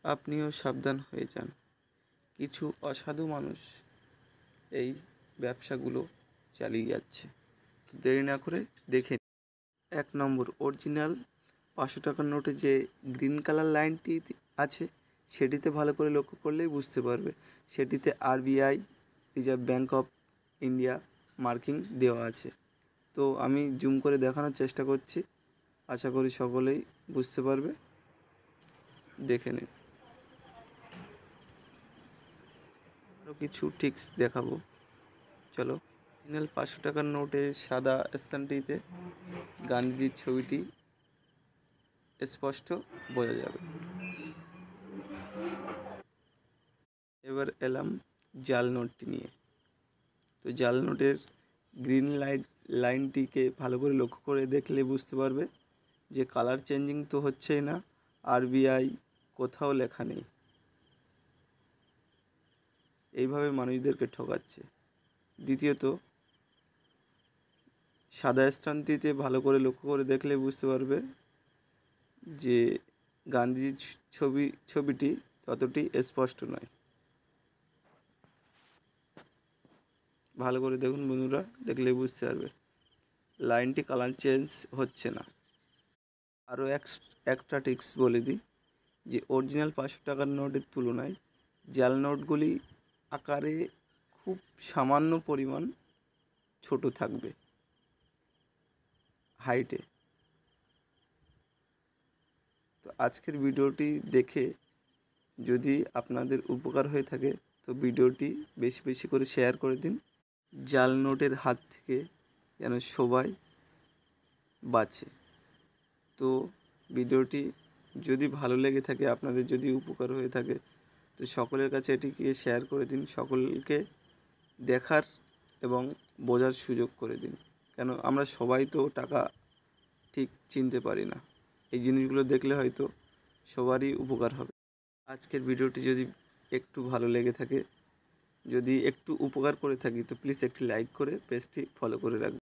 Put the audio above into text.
আপনিও সাবধান হয়ে যান। কিছু অসাধু মানুষ এই ব্যবসাগুলো চালিয়ে যাচ্ছে। তো দেরি না করে দেখে 1 নম্বর, অরিজিনাল 500 টাকার নোটে যে গ্রিন কালার লাইনটি আছে সেটিতে ভালো করে লক্ষ্য করলেই বুঝতে পারবে। সেটিতে RBI, reserve bank of India marking দেওয়া আছে। তো আমি জুম করে দেখানোর চেষ্টা করছি, আশা করি সকলেই বুঝতে পারবে। দেখে নিন। আরও কিছু টিপস দেখাবো, চলো। অরিজিনাল 500 টাকার নোটে সাদা স্থানটিতে গান্ধীজির ছবিটি স্পষ্ট বোঝা যাবে। এবার এলাম জাল নোটটি নিয়ে। তো জাল নোটের গ্রিন লাইনটিকে ভালো করে লক্ষ্য করে দেখলে বুঝতে পারবে যে কালার চেঞ্জিং তো হচ্ছেই না, RBI কোথাও লেখা নেই। এইভাবে মানুষদেরকে ঠকাচ্ছে। দ্বিতীয়ত, সাদা স্থানটিতে ভালো করে লক্ষ্য করে দেখলে বুঝতে পারবে যে গান্ধীজির ছবিটি ততটি স্পষ্ট নয়। ভালো করে দেখুন বন্ধুরা, দেখলেই বুঝতে পারবে লাইনটি কালার চেঞ্জ হচ্ছে না। আরও একটা টিপস বলে দিই যে অরিজিনাল 500 টাকার নোটের তুলনায় জাল নোটগুলি আকারে খুব সামান্য পরিমাণ ছোট থাকবে হাইটে। তো আজকের ভিডিওটি দেখে যদি আপনাদের উপকার হয়ে থাকে তো ভিডিওটি বেশি বেশি করে শেয়ার করে দিন। জাল নোটের হাত থেকে যেন সবাই বাঁচে। তো ভিডিওটি যদি ভালো লেগে থাকে, আপনাদের যদি উপকার হয়ে থাকে, তো সকলের কাছে এটিকে শেয়ার করে দিন। সকলকে দেখার এবং বোঝার সুযোগ করে দিন। কেন আমরা সবাই তো টাকা ঠিক চিনতে পারি না। এই জিনিসগুলো দেখলে হয়তো সবারই উপকার হবে। আজকের ভিডিওটি যদি একটু ভালো লেগে থাকে, যদি একটু উপকার করে থাকি, তো প্লিজ একটি লাইক করে পেজটি ফলো করে রাখবেন।